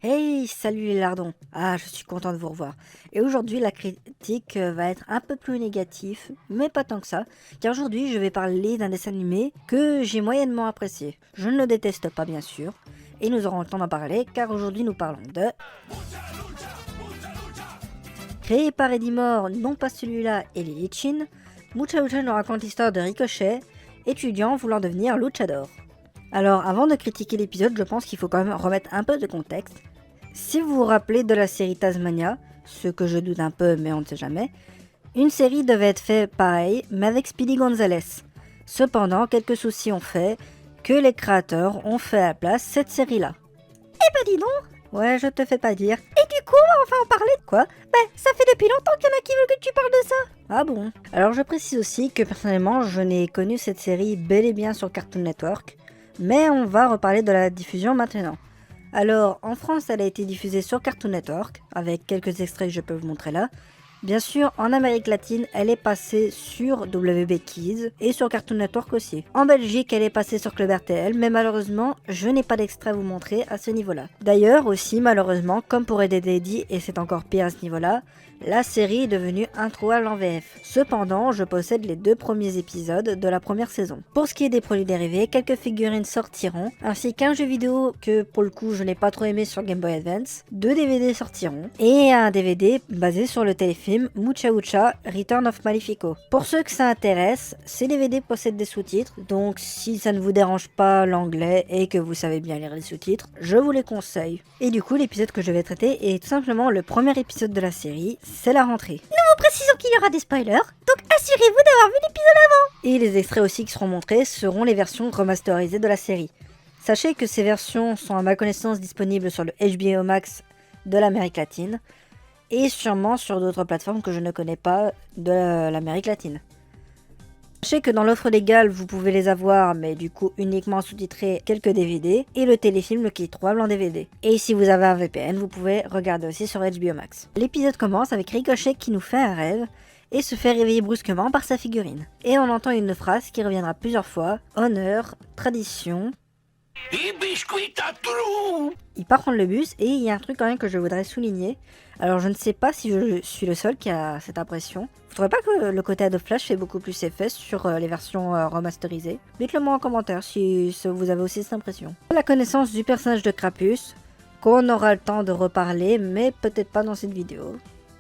Hey, salut les lardons. Ah, je suis content de vous revoir. Et aujourd'hui, la critique va être un peu plus négative, mais pas tant que ça, car aujourd'hui, je vais parler d'un dessin animé que j'ai moyennement apprécié. Je ne le déteste pas, bien sûr, et nous aurons le temps d'en parler, car aujourd'hui, nous parlons de... Créé par Eddie Moore, non pas celui-là, et Lily Chin, Mucha Lucha nous raconte l'histoire de Ricochet, étudiant voulant devenir luchador. Alors, avant de critiquer l'épisode, je pense qu'il faut quand même remettre un peu de contexte. Si vous vous rappelez de la série Tasmania, ce que je doute un peu mais on ne sait jamais, une série devait être faite pareil mais avec Speedy Gonzales. Cependant, quelques soucis ont fait que les créateurs ont fait à la place cette série-là. Eh ben dis donc. Ouais, je te fais pas dire. Et du coup, on va enfin en parler. Quoi? Ben, ça fait depuis longtemps qu'il y en a qui veulent que tu parles de ça. Ah bon? Alors je précise aussi que personnellement, je n'ai connu cette série bel et bien sur Cartoon Network, mais on va reparler de la diffusion maintenant. Alors, en France, elle a été diffusée sur Cartoon Network, avec quelques extraits que je peux vous montrer là. Bien sûr, en Amérique latine, elle est passée sur WB Kids et sur Cartoon Network aussi. En Belgique, elle est passée sur Club RTL, mais malheureusement, je n'ai pas d'extrait à vous montrer à ce niveau-là. D'ailleurs, aussi, malheureusement, comme pour Ed, Edd Eddy, et c'est encore pire à ce niveau-là, la série est devenue introuvable en VF. Cependant, je possède les 2 premiers épisodes de la première saison. Pour ce qui est des produits dérivés, quelques figurines sortiront, ainsi qu'un jeu vidéo que pour le coup je n'ai pas trop aimé sur Game Boy Advance, 2 DVD sortiront, et un DVD basé sur le téléfilm Mucha Lucha Return of Malefico. Pour ceux que ça intéresse, ces DVD possèdent des sous-titres, donc si ça ne vous dérange pas l'anglais et que vous savez bien lire les sous-titres, je vous les conseille. Et du coup, l'épisode que je vais traiter est tout simplement le premier épisode de la série, c'est la rentrée. Nous vous précisons qu'il y aura des spoilers, donc assurez-vous d'avoir vu l'épisode avant. Et les extraits aussi qui seront montrés seront les versions remasterisées de la série. Sachez que ces versions sont à ma connaissance disponibles sur le HBO Max de l'Amérique latine, et sûrement sur d'autres plateformes que je ne connais pas de l'Amérique latine. Sachez que dans l'offre légale, vous pouvez les avoir, mais du coup uniquement sous-titrés quelques DVD, et le téléfilm qui est trouvable en DVD. Et si vous avez un VPN, vous pouvez regarder aussi sur HBO Max. L'épisode commence avec Ricochet qui nous fait un rêve, et se fait réveiller brusquement par sa figurine. Et on entend une phrase qui reviendra plusieurs fois, honneur, tradition... Il part prendre le bus et il y a un truc quand même que je voudrais souligner. Alors je ne sais pas si je suis le seul qui a cette impression. Vous trouvez pas que le côté Adobe Flash fait beaucoup plus effet sur les versions remasterisées? Dites-le moi en commentaire si vous avez aussi cette impression. La connaissance du personnage de Krampus, qu'on aura le temps de reparler, mais peut-être pas dans cette vidéo.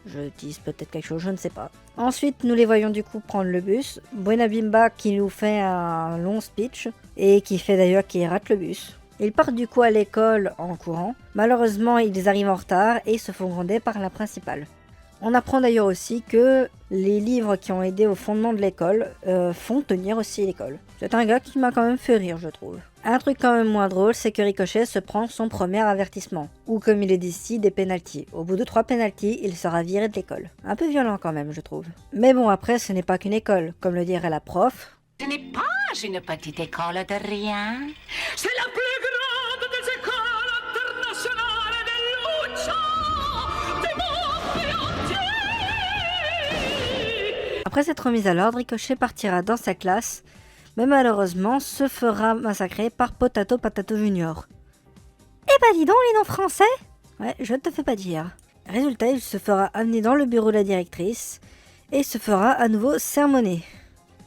Je tease peut-être quelque chose, je ne sais pas. Ensuite, nous les voyons du coup prendre le bus. Buena Bimba qui nous fait un long speech et qui fait d'ailleurs qu'il rate le bus. Ils partent du coup à l'école en courant. Malheureusement, ils arrivent en retard et se font gronder par la principale. On apprend d'ailleurs aussi que les livres qui ont aidé au fondement de l'école font tenir aussi l'école. C'est un gars qui m'a quand même fait rire, je trouve. Un truc quand même moins drôle, c'est que Ricochet se prend son premier avertissement, ou comme il est dit ici, des pénaltys. Au bout de 3 pénaltys, il sera viré de l'école. Un peu violent quand même, je trouve. Mais bon, après, ce n'est pas qu'une école, comme le dirait la prof. Ce n'est pas une petite école de rien. C'est la plus grande des écoles internationales de lucha du monde entier. Après cette remise à l'ordre, Ricochet partira dans sa classe, mais malheureusement se fera massacrer par Potato Patato Junior. Eh bah dis donc les noms français. Ouais, je te fais pas dire. Résultat, il se fera amener dans le bureau de la directrice et se fera à nouveau sermonner.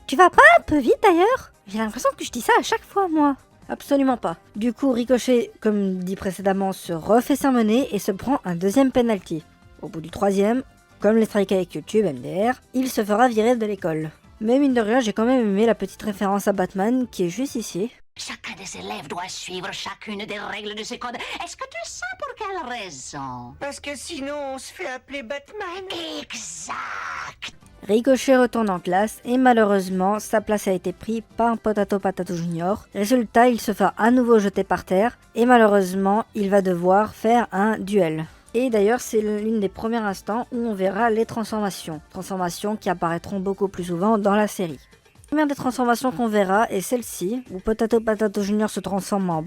Tu vas pas un peu vite d'ailleurs? J'ai l'impression que je dis ça à chaque fois moi. Absolument pas. Du coup, Ricochet, comme dit précédemment, se refait sermonner et se prend un deuxième penalty. Au bout du 3e, comme les strikes avec YouTube, MDR, il se fera virer de l'école. Mais mine de rien, j'ai quand même aimé la petite référence à Batman qui est juste ici. Chacun des élèves doit suivre chacune des règles de ces codes. Est-ce que tu sais pour quelle raison? Parce que sinon on se fait appeler Batman. Exact. Ricochet retourne en classe et malheureusement, sa place a été prise par un Potato Patato Junior. Résultat, il se fera à nouveau jeter par terre et malheureusement, il va devoir faire un duel. Et d'ailleurs, c'est l'une des premiers instants où on verra les transformations. Transformations qui apparaîtront beaucoup plus souvent dans la série. La première des transformations qu'on verra est celle-ci, où Potato Patato Junior se transforme en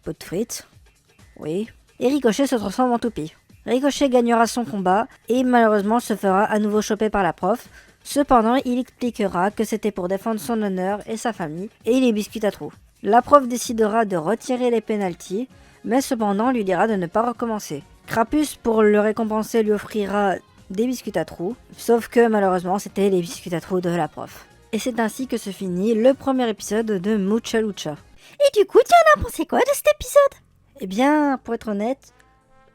pot de frites. Oui. Et Ricochet se transforme en toupie. Ricochet gagnera son combat et malheureusement se fera à nouveau choper par la prof. Cependant, il expliquera que c'était pour défendre son honneur et sa famille et il les biscuite à trous. La prof décidera de retirer les pénaltys, mais cependant lui dira de ne pas recommencer. Krampus, pour le récompenser, lui offrira des biscuits à trous, sauf que malheureusement c'était les biscuits à trous de la prof. Et c'est ainsi que se finit le premier épisode de Mucha Lucha. Et du coup, tu en as pensé quoi de cet épisode? Eh bien, pour être honnête,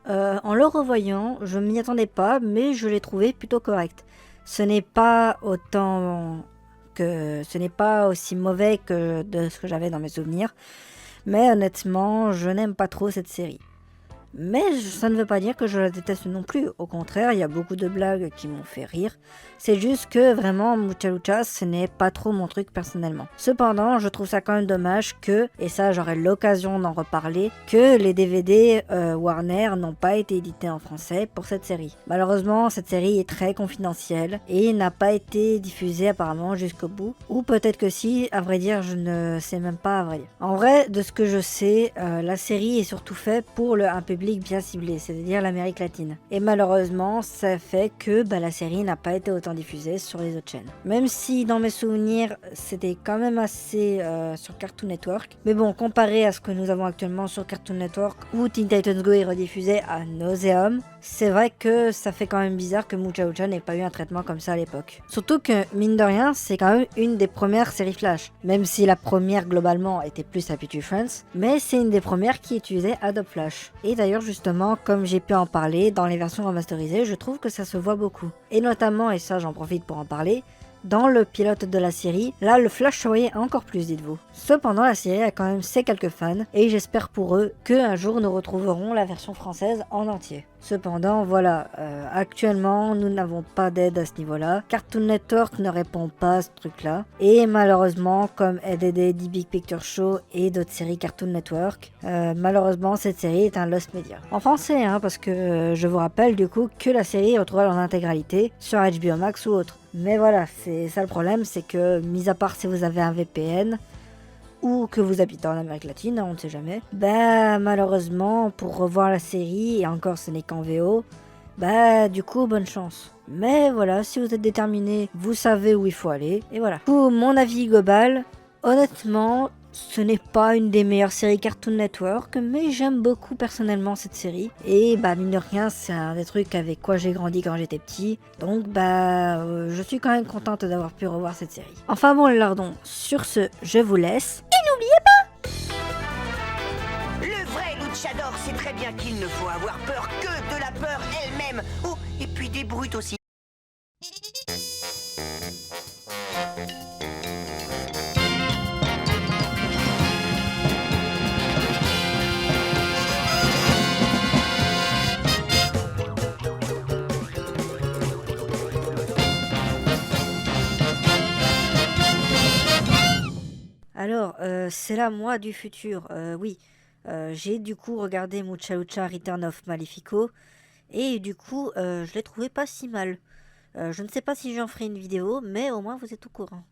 en le revoyant, je m'y attendais pas, mais je l'ai trouvé plutôt correct. Ce n'est pas aussi mauvais que de ce que j'avais dans mes souvenirs, mais honnêtement, je n'aime pas trop cette série. Mais ça ne veut pas dire que je la déteste non plus, au contraire, il y a beaucoup de blagues qui m'ont fait rire. C'est juste que vraiment, Mucha Lucha, ce n'est pas trop mon truc personnellement. Cependant, je trouve ça quand même dommage que, et ça j'aurai l'occasion d'en reparler, que les DVD Warner n'ont pas été édités en français pour cette série. Malheureusement, cette série est très confidentielle et n'a pas été diffusée apparemment jusqu'au bout. Ou peut-être que si, à vrai dire, je ne sais même pas à vrai dire. En vrai, de ce que je sais, la série est surtout faite pour un public bien ciblé, c'est-à-dire l'Amérique latine. Et malheureusement, ça fait que la série n'a pas été autant diffusée sur les autres chaînes. Même si dans mes souvenirs, c'était quand même assez sur Cartoon Network. Mais bon, comparé à ce que nous avons actuellement sur Cartoon Network, où Teen Titans Go est rediffusé à nauseam, c'est vrai que ça fait quand même bizarre que Mucha Lucha n'ait pas eu un traitement comme ça à l'époque. Surtout que, mine de rien, c'est quand même une des premières séries Flash. Même si la première, globalement, était plus Happy Tree Friends, mais c'est une des premières qui utilisait Adobe Flash. Et d'ailleurs, justement, comme j'ai pu en parler, dans les versions remasterisées, je trouve que ça se voit beaucoup. Et notamment, et ça j'en profite pour en parler, dans le pilote de la série, là le Flash se voyait encore plus, dites-vous. Cependant, la série a quand même ses quelques fans, et j'espère pour eux qu'un jour nous retrouverons la version française en entier. Cependant, voilà, actuellement nous n'avons pas d'aide à ce niveau-là. Cartoon Network ne répond pas à ce truc-là. Et malheureusement, comme EDD, The Big Picture Show et d'autres séries Cartoon Network, malheureusement cette série est un lost media. En français, parce que je vous rappelle du coup que la série est retrouvée en intégralité sur HBO Max ou autre. Mais voilà, c'est ça le problème, c'est que mis à part si vous avez un VPN, ou que vous habitez en Amérique latine, on ne sait jamais, malheureusement, pour revoir la série, et encore ce n'est qu'en VO, du coup, bonne chance. Mais voilà, si vous êtes déterminé, vous savez où il faut aller, et voilà. Pour mon avis global, honnêtement, ce n'est pas une des meilleures séries Cartoon Network, mais j'aime beaucoup personnellement cette série. Et mine de rien, c'est un des trucs avec quoi j'ai grandi quand j'étais petit. Donc je suis quand même contente d'avoir pu revoir cette série. Enfin bon, lardons, sur ce, je vous laisse. Et n'oubliez pas, Le vrai luchador sait très bien qu'il ne faut avoir peur que de la peur elle-même. Oh, et puis des brutes aussi. Alors, c'est là moi du futur, oui. J'ai du coup regardé Mucha Lucha Return of Malefico et du coup je l'ai trouvé pas si mal. Je ne sais pas si j'en ferai une vidéo, mais au moins vous êtes au courant.